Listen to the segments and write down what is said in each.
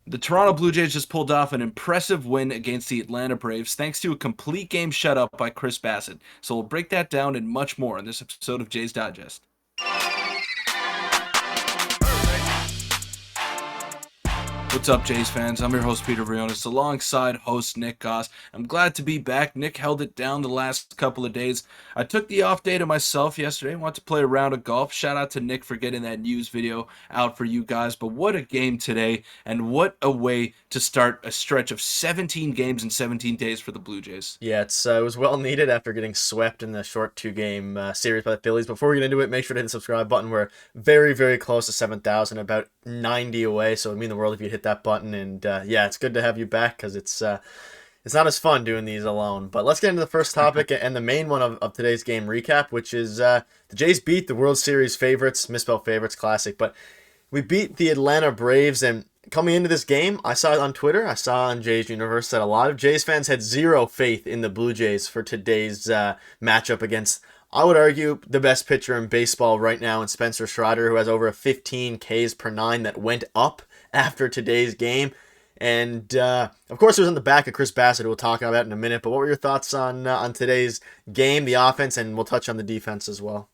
The Toronto Blue Jays just pulled off an impressive win against the Atlanta Braves thanks to a complete game shutout by Chris Bassitt. So we'll break that down and much more in this episode of Jays Digest. What's up, Jays fans? I'm your host, Peter Vryonis, alongside host Nick Gosse. I'm glad to be back. Nick held it down the last couple of days. I took the off day to myself yesterday. I wanted to play a round of golf. Shout out to Nick for getting that news video out for you guys. But what a game today, and what a way to start a stretch of 17 games in 17 days for the Blue Jays. Yeah, it was well needed after getting swept in the short two-game series by the Phillies. Before we get into it, make sure to hit the subscribe button. We're very, very close to 7,000, about 90 away, so it would mean the world if you hit that button. And yeah, it's good to have you back because it's not as fun doing these alone. But let's get into the first topic and the main one of today's game recap, which is the Jays beat the World Series favorites, misspelled favorites, classic. But we beat the Atlanta Braves, and coming into this game, I saw it on Twitter, I saw on Jays Universe that a lot of Jays fans had zero faith in the Blue Jays for today's matchup against, I would argue, the best pitcher in baseball right now in Spencer Strider, who has over a 15 Ks per nine that went up after today's game. And of course, it was on the back of Chris Bassitt, who we'll talk about in a minute. But what were your thoughts on today's game, the offense, and we'll touch on the defense as well?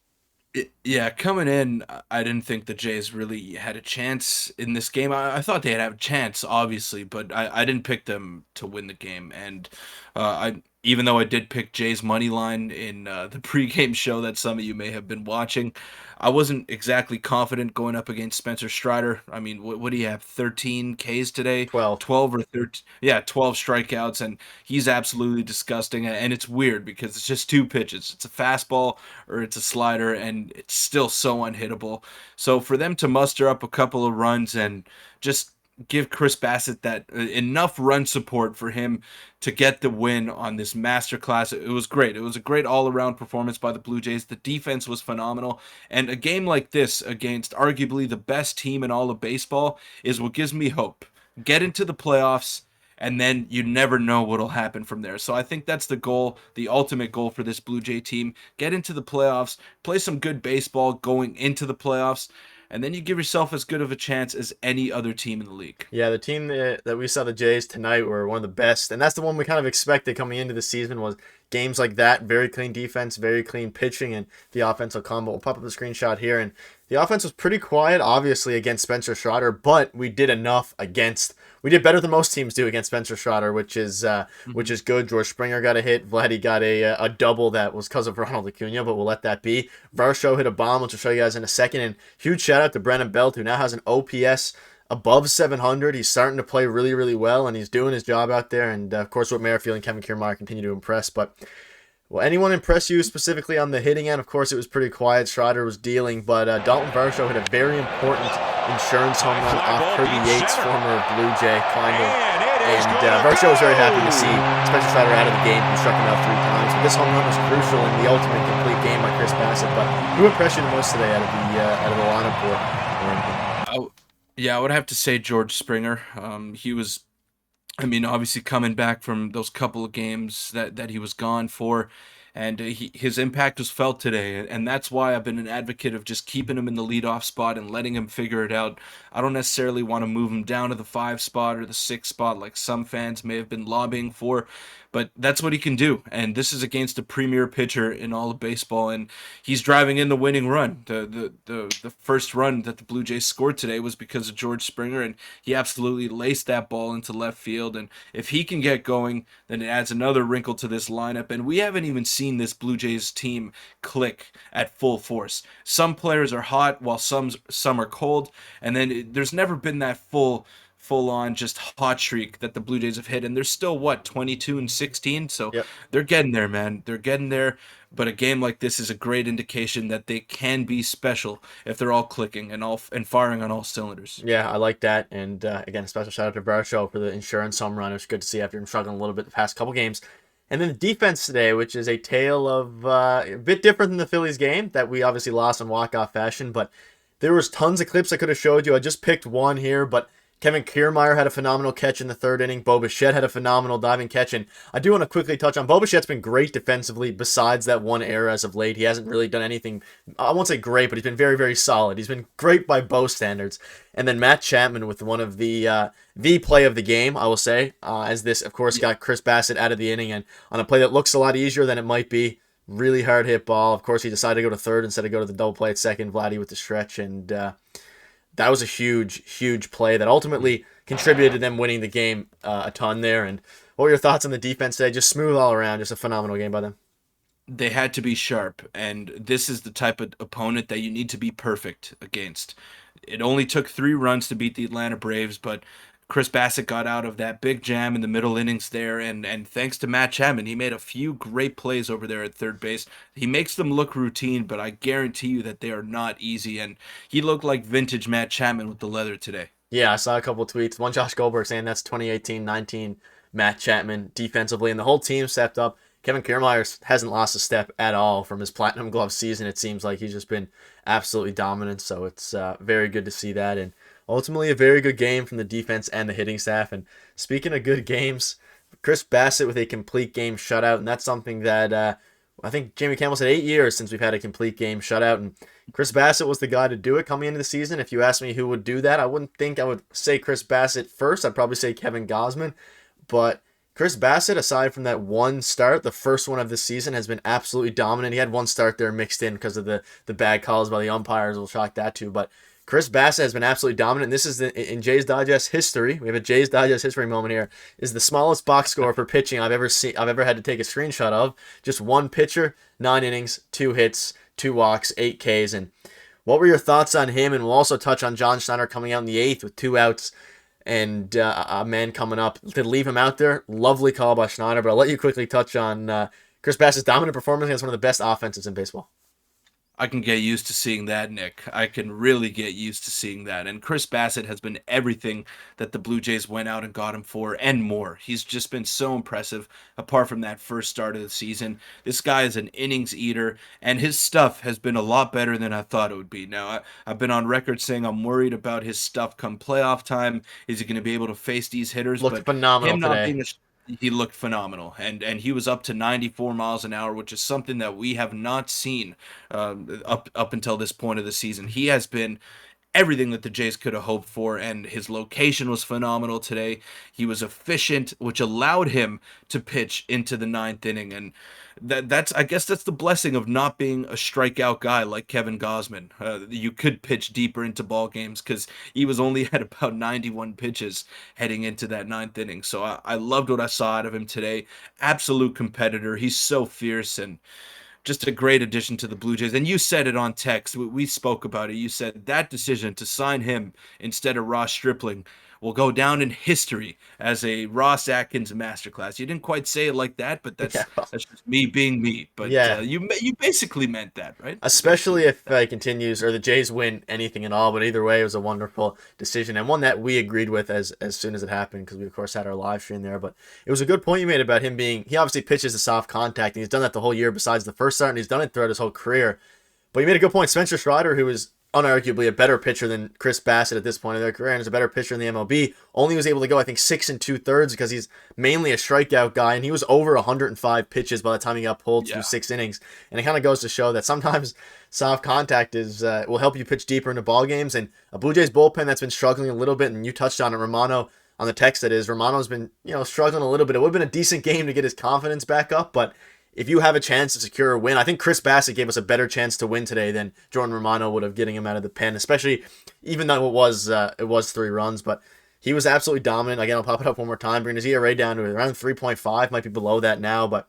Yeah, coming in, I didn't think the Jays really had a chance in this game. I thought they'd have a chance, obviously, but I didn't pick them to win the game. And I even though I did pick Jays money line in the pregame show that some of you may have been watching, I wasn't exactly confident going up against Spencer Strider. I mean, what do you have? 13 Ks today, 12. 12 or 13? Yeah, 12 strikeouts, and he's absolutely disgusting. And it's weird because it's just two pitches. It's a fastball or it's a slider, and it's still so unhittable. So for them to muster up a couple of runs and just give Chris Bassitt that enough run support for him to get the win on this masterclass, it was great. It was a great all-around performance by the Blue Jays. The defense was phenomenal, and a game like this against arguably the best team in all of baseball is what gives me hope. Get into the playoffs, and then you never know what'll happen from there. So I think that's the goal, the ultimate goal for this Blue Jay team. Get into the playoffs, play some good baseball going into the playoffs, and then you give yourself as good of a chance as any other team in the league. Yeah, the team that we saw, the Jays tonight, were one of the best, and that's the one we kind of expected coming into the season, was games like that. Very clean defense, very clean pitching, and the offense will come. But we'll pop up the screenshot here, and the offense was pretty quiet, obviously, against Spencer Strider, but we did enough against. We did better than most teams do against Spencer Strider, which is good. George Springer got a hit. Vladdy got a double that was because of Ronald Acuna, but we'll let that be. Varsho hit a bomb, which I'll show you guys in a second. And huge shout out to Brennan Belt, who now has an OPS above 700. He's starting to play really, really well, and he's doing his job out there. And of course, Whit Merrifield and Kevin Kiermaier continue to impress. But will anyone impress you specifically on the hitting end? Of course, it was pretty quiet. Strider was dealing, but Dalton Varsho hit a very important insurance home run off Kirby Yates, former Blue Jay, kind of. And Varsho was very happy to see Spencer Strider out of the game. He struck him out 3 times. But this home run was crucial in the ultimate complete game by Chris Bassitt. But who impressed you the most today out of the lineup? Yeah, I would have to say George Springer. He was, I mean, obviously coming back from those couple of games that he was gone for, and his impact was felt today, and that's why I've been an advocate of just keeping him in the leadoff spot and letting him figure it out. I don't necessarily want to move him down to the 5 spot or the 6 spot like some fans may have been lobbying for, but that's what he can do, and this is against a premier pitcher in all of baseball, and he's driving in the winning run. The first run that the Blue Jays scored today was because of George Springer, and he absolutely laced that ball into left field, and if he can get going, then it adds another wrinkle to this lineup, and we haven't even seen this Blue Jays team click at full force. Some players are hot while some are cold, and then there's never been that full on just hot streak that the Blue Jays have hit, and they're still 22 and 16, so Yep. they're getting there, man. They're getting there. But a game like this is a great indication that they can be special if they're all clicking and firing on all cylinders. Yeah, I like that. And again, a special shout out to Varsho for the insurance home run. It was good to see after him struggling a little bit the past couple games. And then the defense today, which is a tale of a bit different than the Phillies game that we obviously lost in walk-off fashion, but there was tons of clips I could have showed you. I just picked one here, but Kevin Kiermaier had a phenomenal catch in the third inning. Bo Bichette had a phenomenal diving catch. And I do want to quickly touch on Bo Bichette's been great defensively besides that one error as of late. He hasn't really done anything, I won't say great, but he's been very, very solid. He's been great by Bo standards. And then Matt Chapman with one of the play of the game, I will say, as this, of course, got Chris Bassitt out of the inning. And on a play that looks a lot easier than it might be, really hard hit ball. Of course, he decided to go to third instead of go to the double play at second. Vladdy with the stretch. And that was a huge, huge play that ultimately contributed to them winning the game a ton there. And what were your thoughts on the defense today? Just smooth all around. Just a phenomenal game by them. They had to be sharp, and this is the type of opponent that you need to be perfect against. It only took 3 runs to beat the Atlanta Braves, but Chris Bassitt got out of that big jam in the middle innings there, and thanks to Matt Chapman, he made a few great plays over there at third base. He makes them look routine, but I guarantee you that they are not easy, and he looked like vintage Matt Chapman with the leather today. Yeah, I saw a couple of tweets. One, Josh Goldberg saying that's 2018-19 Matt Chapman defensively, and the whole team stepped up. Kevin Kiermaier hasn't lost a step at all from his Platinum Glove season. It seems like he's just been absolutely dominant, so it's very good to see that. And ultimately, a very good game from the defense and the hitting staff. And speaking of good games, Chris Bassitt with a complete game shutout, and that's something that I think Jamie Campbell said 8 years since we've had a complete game shutout, and Chris Bassitt was the guy to do it coming into the season. If you ask me who would do that, I wouldn't think I would say Chris Bassitt first. I'd probably say Kevin Gausman, but Chris Bassitt, aside from that one start, the first one of this season, has been absolutely dominant. He had one start there mixed in because of the bad calls by the umpires. We'll shock that too, but Chris Bassitt has been absolutely dominant. This is in Jays Digest history. We have a Jays Digest history moment here. Is the smallest box score for pitching I've ever seen. I've ever had to take a screenshot of. Just one pitcher, 9 innings, 2 hits, 2 walks, 8 Ks. And what were your thoughts on him? And we'll also touch on John Schneider coming out in the eighth with 2 outs and a man coming up to leave him out there. Lovely call by Schneider. But I'll let you quickly touch on Chris Bassitt's dominant performance against one of the best offenses in baseball. I can get used to seeing that, Nick. I can really get used to seeing that. And Chris Bassitt has been everything that the Blue Jays went out and got him for and more. He's just been so impressive apart from that first start of the season. This guy is an innings eater, and his stuff has been a lot better than I thought it would be. Now, I've been on record saying I'm worried about his stuff come playoff time. Is he going to be able to face these hitters? Looked But phenomenal him not today. being a he looked phenomenal, and he was up to 94 miles an hour, which is something that we have not seen up until this point of the season. He has been everything that the Jays could have hoped for, and his location was phenomenal today. He was efficient, which allowed him to pitch into the ninth inning, and that's I guess that's the blessing of not being a strikeout guy like Kevin Gausman. You could pitch deeper into ball games because he was only at about 91 pitches heading into that ninth inning. So I loved what I saw out of him today. Absolute competitor. He's so fierce and just a great addition to the Blue Jays. And you said it on text. We spoke about it. You said that decision to sign him instead of Ross Stripling will go down in history as a Ross Atkins masterclass. You didn't quite say it like that, but Yeah, that's just me being me. But yeah. you basically meant that, right? You Especially basically meant if he continues or the Jays win anything at all. But either way, it was a wonderful decision and one that we agreed with as soon as it happened because we of course had our live stream there. But it was a good point you made about him being. He obviously pitches the soft contact and he's done that the whole year. Besides the first start, and he's done it throughout his whole career. But you made a good point. Spencer Strider, who is unarguably a better pitcher than Chris Bassitt at this point in their career and is a better pitcher in the MLB, only was able to go, I think, 6 2/3 because he's mainly a strikeout guy, and he was over 105 pitches by the time he got pulled through yeah. 6 innings. And it kind of goes to show that sometimes soft contact is will help you pitch deeper into ball games. And a Blue Jays bullpen that's been struggling a little bit, and you touched on it, Romano, on the text that is, Romano's been struggling a little bit. It would have been a decent game to get his confidence back up, but if you have a chance to secure a win, I think Chris Bassitt gave us a better chance to win today than Jordan Romano would have getting him out of the pen, especially even though it was 3 runs. But he was absolutely dominant. Again, I'll pop it up one more time. Bringing his ERA down to around 3.5, might be below that now. But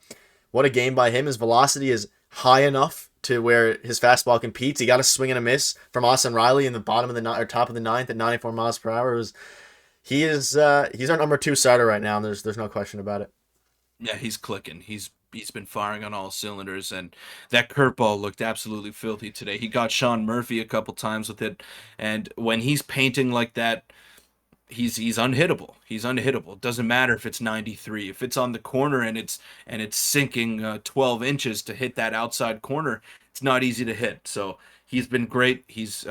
what a game by him. His velocity is high enough to where his fastball competes. He got a swing and a miss from Austin Riley in the bottom of the or top of the ninth at 94 miles per hour. He's our number 2 starter right now, and there's no question about it. Yeah, he's clicking. He's been firing on all cylinders, and that curveball looked absolutely filthy today. He got Sean Murphy a couple times with it, and when he's painting like that, he's unhittable. He's unhittable. It doesn't matter if it's 93. If it's on the corner and it's sinking 12 inches to hit that outside corner, it's not easy to hit. So He's been great. He's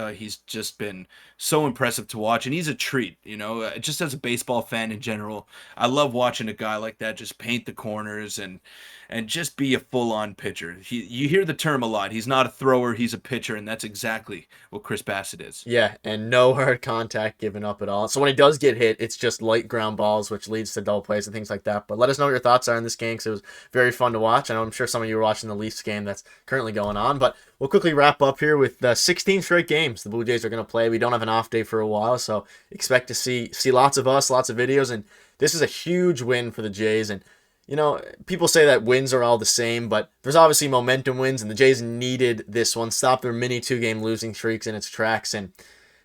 just been so impressive to watch, and he's a treat. Just as a baseball fan in general, I love watching a guy like that just paint the corners and just be a full-on pitcher. You hear the term a lot. He's not a thrower, he's a pitcher, and that's exactly what Chris Bassitt is. Yeah, and no hard contact given up at all. So when he does get hit, it's just light ground balls, which leads to double plays and things like that. But let us know what your thoughts are in this game because it was very fun to watch. I know I'm sure some of you were watching the Leafs game that's currently going on. But we'll quickly wrap up here with the 16 straight games the Blue Jays are going to play. We don't have an off day for a while, so expect to see lots of us, lots of videos. And this is a huge win for the Jays. And people say that wins are all the same, but there's obviously momentum wins, and the Jays needed this one. Stop their mini 2-game losing streaks in its tracks, and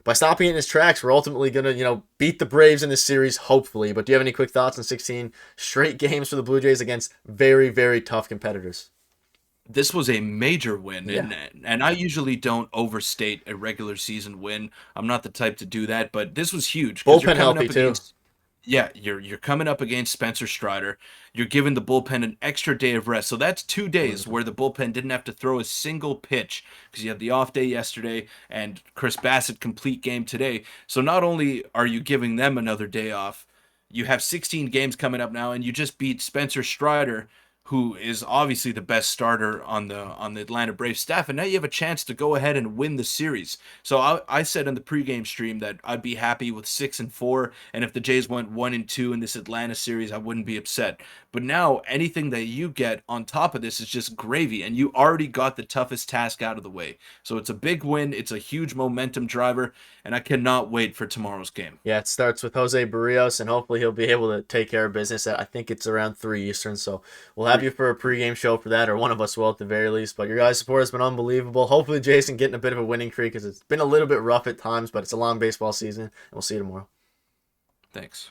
by stopping it in its tracks, we're ultimately going to, beat the Braves in this series, hopefully. But do you have any quick thoughts on 16 straight games for the Blue Jays against very, very tough competitors? This was a major win, Yeah. and I usually don't overstate a regular season win. I'm not the type to do that, but this was huge because you're Bullpen coming healthy, up too. against. Yeah, you're coming up against Spencer Strider. You're giving the bullpen an extra day of rest. So that's 2 days where the bullpen didn't have to throw a single pitch because you had the off day yesterday and Chris Bassitt complete game today. So not only are you giving them another day off, you have 16 games coming up now, and you just beat Spencer Strider, who is obviously the best starter on the Atlanta Braves staff, and now you have a chance to go ahead and win the series. So I said in the pregame stream that I'd be happy with 6-4, and if the Jays went 1-2 in this Atlanta series, I wouldn't be upset. But now anything that you get on top of this is just gravy, and you already got the toughest task out of the way. So it's a big win. It's a huge momentum driver, and I cannot wait for tomorrow's game. Yeah, it starts with Jose Barrios, and hopefully he'll be able to take care of business. I think it's around 3 Eastern, so we'll have you for a pregame show for that, or one of us will at the very least. But your guys' support has been unbelievable. Hopefully Jason getting a bit of a winning streak because it's been a little bit rough at times, but it's a long baseball season, and we'll see you tomorrow. Thanks.